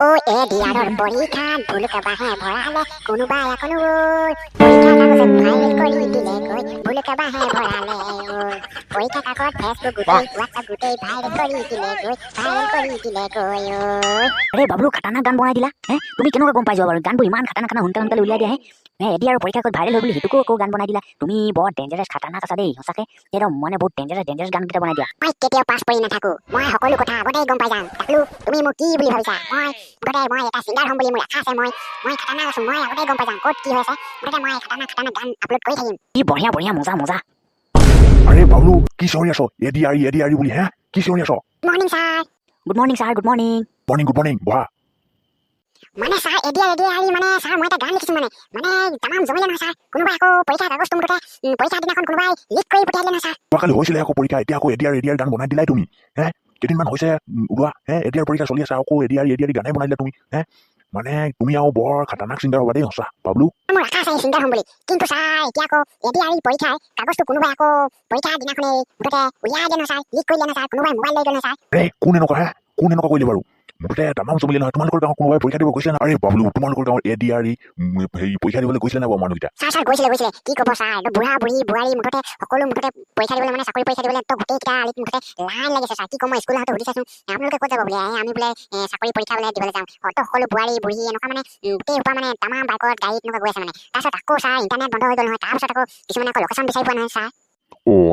ও এ দিয়াৰৰ পৰীক্ষাত ভুল কাবাহে ভৰালে কোনোবাই কোনো পৰীক্ষা কাগজত ভাইৰেল কৰি দিলে গৈ ভুল কাবাহে ভৰালে পৰীক্ষা কাগজ ফেচবুক গোটেই হোৱাটছআপ গোটেই ভাইৰেল কৰি দিলে গৈ আৰে বাবলু খাটানা গান বনাই দিলা তুমি কেনেকুৱা গম পাই যোৱা বাৰু গানবোৰ ইমান খাটানা সোনকালে উলিয়াই দিয়া এদি আৰু পৰীক্ষা ভাইৰেল হৈ বুলি সেইটোকো আকৌ গান বনাই দিলা তুমি বৰ ডেঞ্জাৰাছ খাটানা আছা দেই সঁচাকে একদম মানে বহুত ডেঞ্জাৰাছ গান কেইটা বনাই দিয়া মই কেতিয়াও পাছ কৰি নাথাকো মই সকলো কথা আগতেই গম পাই যাম তাকলো তুমি মোক কি বুলি ভাবিছা মই এটা সিংগাৰ হ'ম বুলি মোৰ আশা আছে মই খাটানা আছো মই আগতেই গম পাই যাম ক'ত কি হৈ আছে মই খাটানা গান আপলোড কৰি থাকিম কি বঢ়িয়া মজা আৰে বাবলু কি চিঞৰি আছ এডি বুলি হ্যাঁ কি চিঞৰি আছ morning sir good morning sir good morning good morning বহা মানে ছাৰ এডি মানে ছাৰ মই এটা গান লিখিছো মানে তামাম জমিলে নহয় ছাৰ কোনোবাই আকৌ পৰীক্ষা কাগজটো মুঠতে পৰীক্ষা দিনাখন কোনোবাই লিক কৰি পঠিয়াই দিলে নহয় ছাৰ কালি হৈছিলে আকৌ পৰীক্ষা এতিয়া আকৌ এডিয়াৰ গান বনাই দিলাই তুমি কেইদিনমান হৈছে ওলোৱা এডিয়াৰ পৰীক্ষা চলি আছে আকৌ এডিয়াৰ গানে বনাই দিলা তুমি মানে তুমি আৰু বৰ খাতাৰনাক চিংগাৰ হ'বা দেই সঁচা বাবলু মোৰ আশা আছে চিংগাৰ হ'ম বুলি কিন্তু ছাৰ এতিয়া আকৌ এডিয়াৰ পৰীক্ষাৰ কাগজটো কোনোবাই আকৌ পৰীক্ষা দিনাখনে মুঠতে উলিয়াই দিয়ে নহয় ছাৰ লিক কৰি দিয়ে নহয় ছাৰ কোনোবাই মোবাইল লৈ গ'ল নহয় ছাৰ কোন এনেকুৱা কৰিলে বাৰু মুঠতে তামাম জমিলে নহয় তোমালোকৰ গাঁৱৰ কোনোবাই পৰীক্ষা দিব গৈছিলে না আৰে বাবলু তোমালোকৰ গাঁৱৰ এডিয়াৰ হেৰি পৰীক্ষা দিবলৈ গৈছিলে না বাৰু মানুহকেইটা ছাৰ গৈছিলে কি ক'ব ছাৰ বুঢ়া বুঢ়ী বোৱাৰী মুঠতে সকলো মুঠতে পৰীক্ষা দিবলৈ মানে চাকৰি পৰীক্ষা দিবলৈ তো গোটেইকেইটা আলিত মুঠতে লাইন লাগিছে ছাৰ কি ক'ম মই স্কুল আহোঁতে সুধি চাইছোঁ আপোনালোকে ক'ত যাব বোলে আমি বোলে চাকৰি পৰীক্ষা বোলে দিবলৈ যাওঁ হয়তো সকলো বোৱাৰী বুঢ়ী এনেকুৱা মানে গোটেই সোপা মানে তামাম বাইকত গাড়ীত এনেকুৱা গৈ আছে মানে তাৰপিছত আকৌ ছাৰ ইণ্টাৰনেট বন্ধ হৈ গ'ল নহয় তাৰপিছত আকৌ কিছুমানে আকৌ লোকেশ্যন বিচাৰি পোৱা নহয় ছাৰ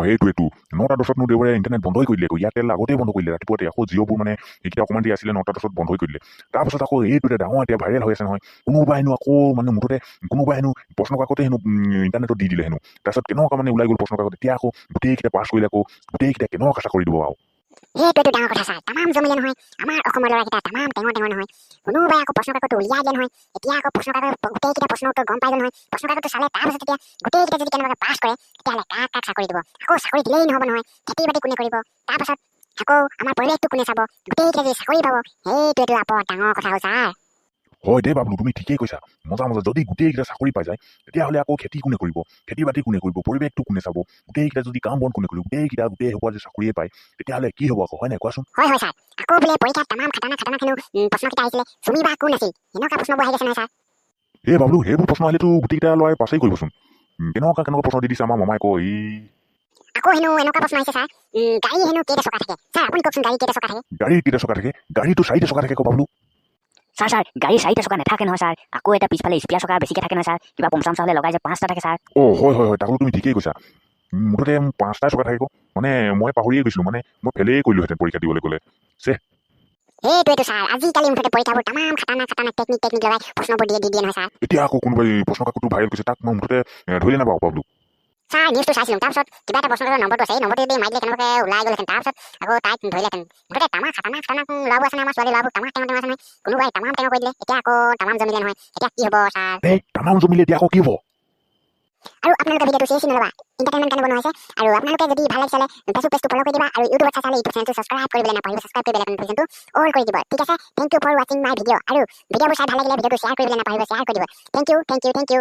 সেইটোৱেতো 9টা 10ত দেওবাৰে ইণ্টাৰনেট বন্ধ কৰি দিলে এয়াৰটেল আগতেই বন্ধ কৰিলে ৰাতিপুৱাতে আকৌ জিঅ'বোৰ মানে এইকেইটা অকণমান দিয়া আছিলে 9টা 10ত বন্ধ কৰি দিলে তাৰপাছত আকৌ এইটোতে ডাঙৰ এতিয়া ভাইৰেল হৈ আছে নহয় কোনোবাই হেনো আকৌ মানে মুঠতে কোনোবাই হেনো প্ৰশ্ন কাকতে হেনো ইণ্টাৰনেটত দি দিলে হেনো তাৰপিছত কেনেকুৱা মানে ওলাই গ'ল প্ৰশ্ন কাকত এতিয়া আকৌ গোটেইকেইটা পাছ কৰিলে আকৌ গোটেইকেইটা কেনেকুৱা চাকৰি দিব আৰু সেইটোৱেতো ডাঙৰ কথা ছাৰ তামাম জমিলে নহয় আমাৰ অসমৰ ল'ৰাকেইটা তামাম টেঙৰ নহয় কোনোবাই আকৌ প্ৰশ্ন কাকতটো উলিয়াই দিয়ে নহয় এতিয়া আকৌ প্ৰশ্ন কাকত গোটেইকেইটা প্ৰশ্ন উত্তৰ গম পাই গ'ল নহয় প্ৰশ্ন কাকতটো চালে তাৰপিছত এতিয়া গোটেইকেইটা যদি কেনেবাকৈ পাছ কৰে তেতিয়াহ'লে কাক চাকৰি দিব আকৌ চাকৰি দিলেই নহ'ব নহয় খেতি বাতি কোনে কৰিব তাৰপাছত আকৌ আমাৰ পৰিৱেশটো কোনে চাব গোটেইকেইটা যদি চাকৰি পাব সেইটোৱেতো আপদ ডাঙৰ কথা হ'ল ছাৰ হয় দেই বাবলু তুমি ঠিকেই কৈছা মজা যদি গোটেইকেইটা চাকৰি পাই যায় তেতিয়াহ'লে আকৌ খেতি কোনে কৰিব খেতি বাতি কোনে কৰিব পৰিৱেশটো কোনে চাব গোটেইকেইটা যদি কাম বন কোনে কৰিব গোটেই হ'ব যে চাকৰিয়ে পায় তেতিয়াহ'লে কি হ'ব আকৌ হয় নাই কোৱাচোন হয় ছাৰ আকৌ বোলে পৰীক্ষাত তামাম খাটানা হেনো প্ৰশ্নকেইটা আহিছিলে তুমি বা কোন আছিল এনেকুৱা প্ৰশ্নবোৰ আহি গৈছে নহয় ছাৰ বাবলু সেইবোৰ প্ৰশ্ন আহিলেতো গোটেইকেইটা ল'ৰাই পাছেই কৰিবচোন কেনেকুৱা প্ৰশ্ন দি দিছে আমাৰ মামাই কয় আকৌ হেনো এনেকুৱা প্ৰশ্ন আহিছে ছাৰ গাড়ী হেনো কেইটা চকা থাকে ছাৰ আপুনি কওকচোন গাড়ী কেইটা চকা থাকে গাড়ীৰ কেইটা চকা থাকে গাড়ীটো 4টা চকা থাকে বাবলু ছাৰ গাড়ী 4টা চকা নাথাকে নহয় ছাৰ আকৌ এটা পিছফালে স্পিয়াৰ চকা বেছিকৈ থাকে নহয় ছাৰ কিবা পমচাম হ'লে লগাই যে 5টা থাকে ছাৰ হয় তাকো তুমি ঠিকেই কৈছা মুঠতে 5টা চকা থাকিব মানে মই পাহৰিয়ে গৈছিলোঁ মানে মই ফেলেই কৰিলোহেঁতেন পৰীক্ষা দিবলৈ গ'লে সেইটোৱেতো ছাৰ আজিকালি মুঠতে পৰীক্ষাবোৰ তামাম খাটানা টেকনিক লগাই প্ৰশ্নবোৰ দি দিয়ে নহয় ছাৰ এতিয়া আকৌ কোনোবাই প্ৰশ্ন কাকতটো ভাইৰেল কৰিছে তাক মই মুঠতে ধৰিলে নাপাওঁ বাবলু ছাৰ নিউজটো চাইছিলোঁ তাৰপিছত কিবা এটা প্ৰশ্ন নম্বৰটো আছে এই নম্বৰটো যদি মাৰি দিলে কেনেবাকৈ ওলাই গ'লহেঁতেন তাৰপিছত আকৌ তাইক ধৰিলেহেঁতেন মুঠতে তামাম খাটানা ল'ৰাবোৰ আছে আমাৰ ছোৱালী ল'ৰাবোৰ তামাম টেঙৰ আছে নহয় কোনোবাই তামাম টেঙৰ কৰি দিলে এতিয়া আকৌ তামাম জমিলে নহয় এতিয়া কি হ'ব ছাৰ তামাম জমিলে এতিয়া আকৌ কি হ'ব আৰু আপোনালোকে ভিডিঅ'টো চেছি নল'বা এণ্টাৰটেইনমেণ্ট কাৰণে বনোৱা হৈছে আৰু আপোনালোকে যদি ভাল লাগিছে ফেচবুক পেজটো ফ'ল' কৰি দিবা আৰু ইউটিউবত চালে ইউটিউব চেনেলটো ছাবস্ক্ৰাইব কৰিবলৈ নাপাহৰিব ছাবস্ক্ৰাইব কৰি বেল আইকনটো অল কৰি দিব ঠিক আছে থেংক ইউ ফৰ ৱাচিং মাই ভিডিঅ' আৰু ভিডিঅ'বোৰ চাই ভাল লাগিলে ভিডিঅ'টো শ্বেয়াৰ কৰিবলৈ নাপাহৰিব শ্বেয়াৰ কৰি দিব থেংক ইউ